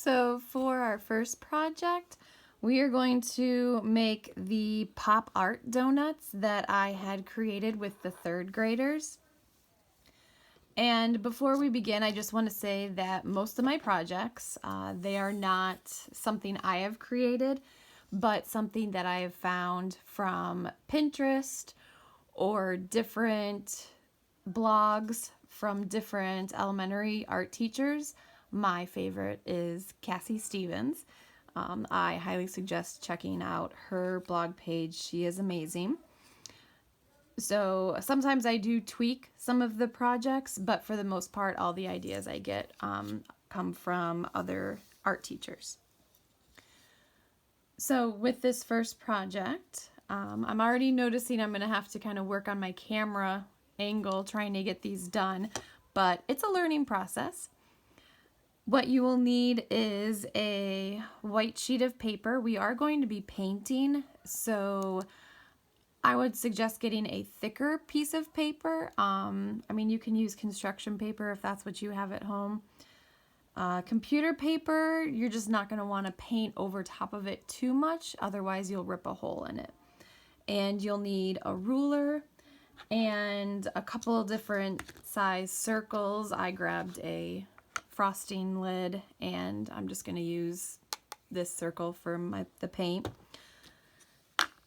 So for our first project, we are going to make the pop art donuts that I had created with the third graders. And before we begin, I just want to say that most of my projects, they are not something I have created, but something that I have found from Pinterest or different blogs from different elementary art teachers. My favorite is Cassie Stevens. I highly suggest checking out her blog page. She is amazing. So sometimes I do tweak some of the projects, but for the most part, all the ideas I get come from other art teachers. So with this first project, I'm already noticing I'm going to have to kind of work on my camera angle trying to get these done, but it's a learning process. What you will need is a white sheet of paper. We are going to be painting, so I would suggest getting a thicker piece of paper. I mean, you can use construction paper if that's what you have at home. Computer paper, you're just not going to want to paint over top of it too much, otherwise you'll rip a hole in it. And you'll need a ruler and a couple of different size circles. I grabbed a frosting lid and I'm just going to use this circle for the paint.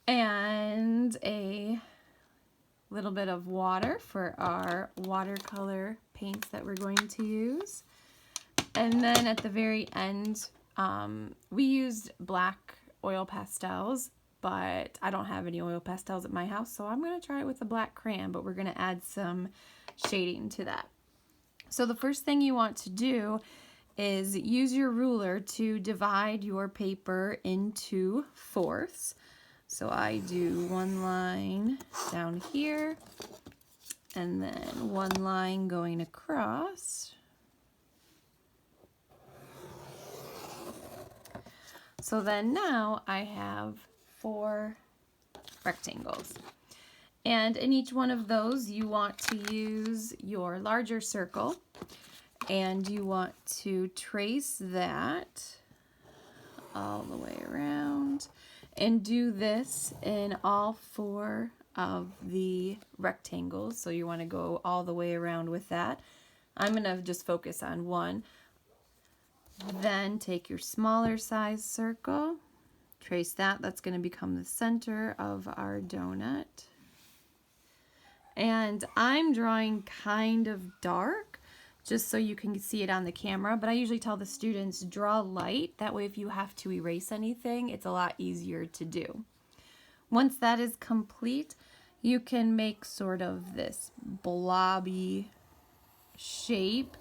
And a little bit of water for our watercolor paints that we're going to use. And then at the very end, we used black oil pastels, but I don't have any oil pastels at my house, so I'm going to try it with a black crayon, but we're going to add some shading to that. So the first thing you want to do is use your ruler to divide your paper into fourths. So I do one line down here, and then one line going across. So then now I have 4 rectangles. And in each one of those, you want to use your larger circle, and you want to trace that all the way around, and do this in all 4 of the rectangles. So you want to go all the way around with that. I'm going to just focus on one. Then take your smaller size circle, trace that. That's going to become the center of our donut. And I'm drawing kind of dark just so you can see it on the camera, but I usually tell the students draw light. That way if you have to erase anything, it's a lot easier to do. Once that is complete, you can make sort of this blobby shape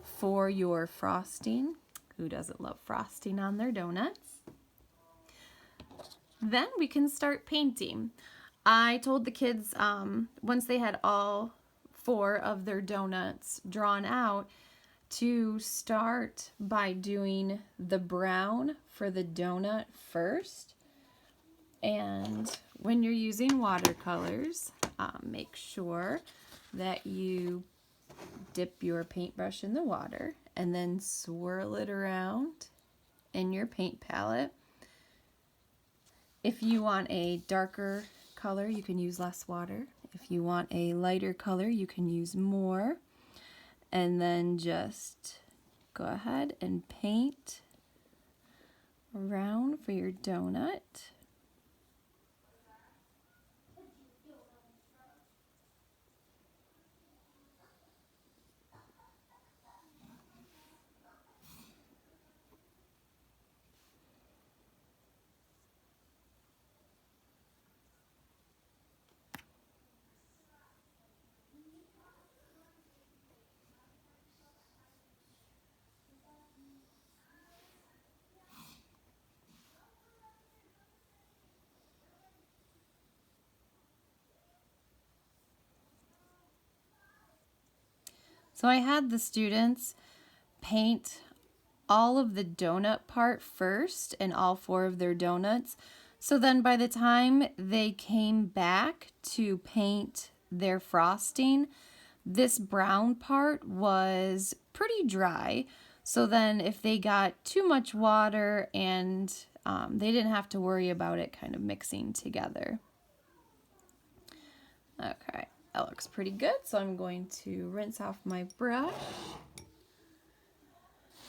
for your frosting. Who doesn't love frosting on their donuts? Then we can start painting. I told the kids once they had all 4 of their donuts drawn out to start by doing the brown for the donut first. And when you're using watercolors, make sure that you dip your paintbrush in the water and then swirl it around in your paint palette. If you want a darker color, you can use less water. If you want a lighter color, you can use more. And then just go ahead and paint around for your donut. So I had the students paint all of the donut part first in all 4 of their donuts. So then by the time they came back to paint their frosting, this brown part was pretty dry. So then if they got too much water and they didn't have to worry about it kind of mixing together. Okay, that looks pretty good. So I'm going to rinse off my brush.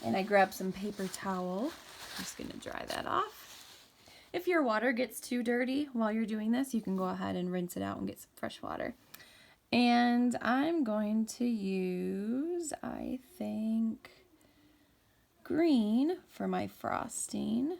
And I grabbed some paper towel. I'm just going to dry that off. If your water gets too dirty while you're doing this, you can go ahead and rinse it out and get some fresh water. And I'm going to use, I think, green for my frosting.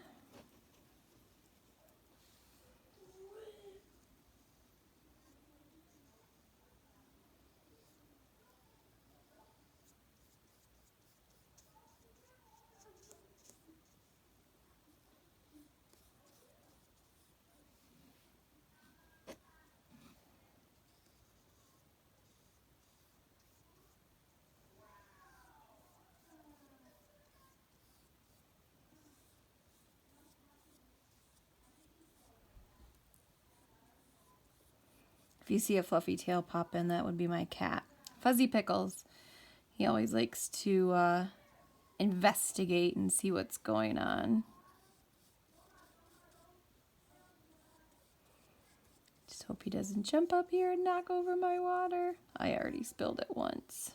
If you see a fluffy tail pop in, that would be my cat. Fuzzy Pickles. He always likes to investigate and see what's going on. Just hope he doesn't jump up here and knock over my water. I already spilled it once.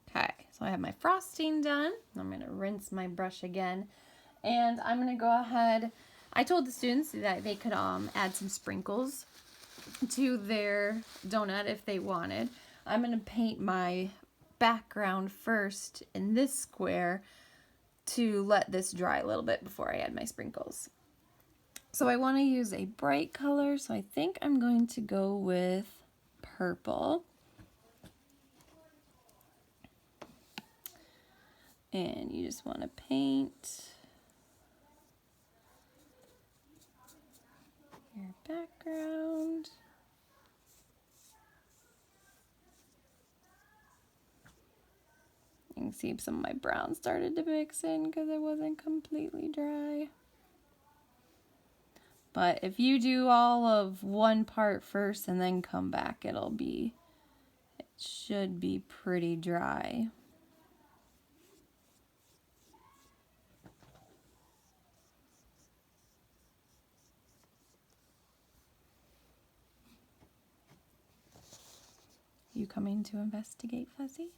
Okay, so I have my frosting done. I'm going to rinse my brush again. And I'm going to go ahead. I told the students that they could add some sprinkles to their donut if they wanted. I'm going to paint my background first in this square to let this dry a little bit before I add my sprinkles. So I want to use a bright color, so I think I'm going to go with purple. And you just want to paint your background. You can see some of my brown started to mix in because it wasn't completely dry. But if you do all of one part first and then come back, it should be pretty dry. You coming to investigate, Fuzzy?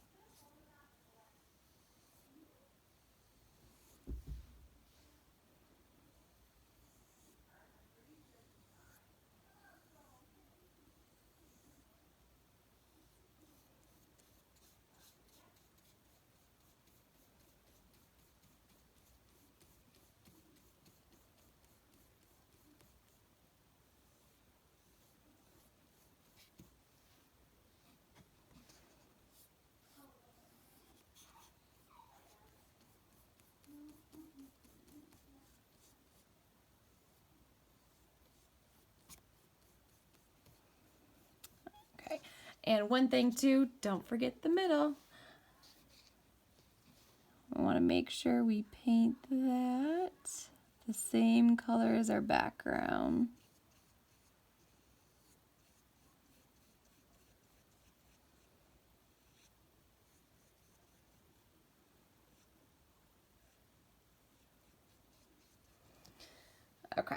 Okay, and one thing too, don't forget the middle. I want to make sure we paint that the same color as our background. Okay.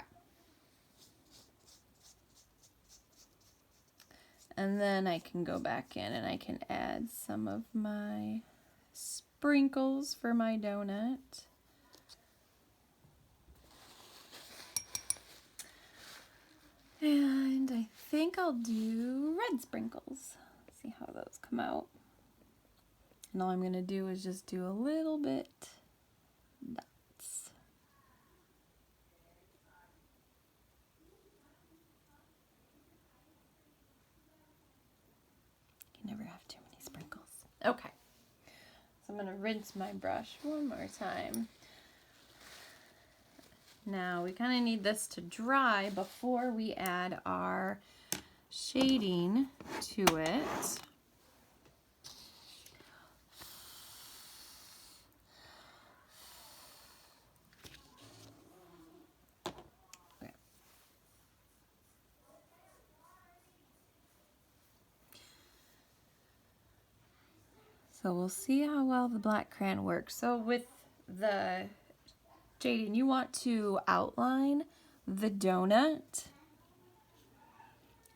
And then I can go back in and I can add some of my sprinkles for my donut. And I think I'll do red sprinkles. See how those come out. And all I'm going to do is just do a little bit dots. You never have too many sprinkles. Okay. So I'm going to rinse my brush one more time. Now we kind of need this to dry before we add our shading to it. Okay. So we'll see how well the black crayon works. So with the shading, you want to outline the donut.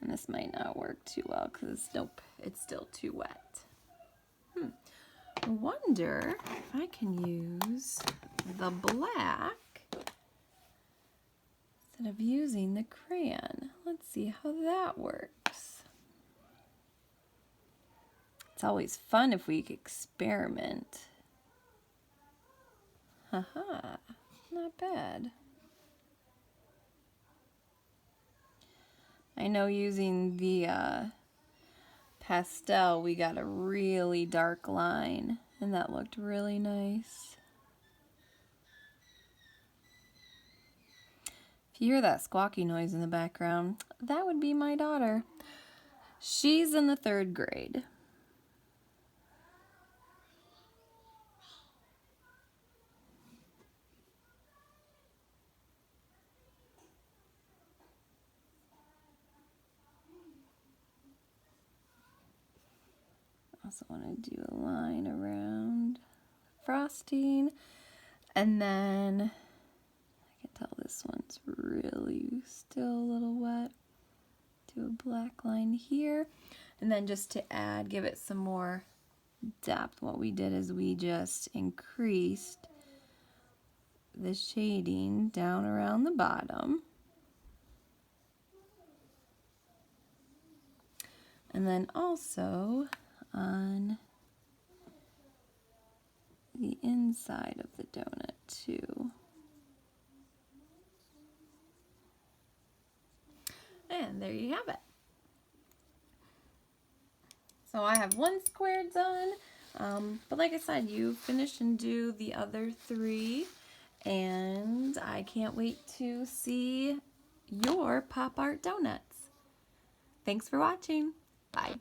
And this might not work too well because nope, it's still too wet. I wonder if I can use the black instead of using the crayon. Let's see how that works. It's always fun if we experiment. Haha, not bad. I know using the pastel, we got a really dark line, and that looked really nice. If you hear that squawky noise in the background, that would be my daughter. She's in the 3rd grade. I also want to do a line around frosting, and then I can tell this one's really still a little wet. Do a black line here, and then just to add, give it some more depth, what we did is we just increased the shading down around the bottom. And then also on the inside of the donut too. And there you have it. So I have 1 square done, but like I said, you finish and do the other 3, and I can't wait to see your pop art donuts. Thanks for watching. Bye.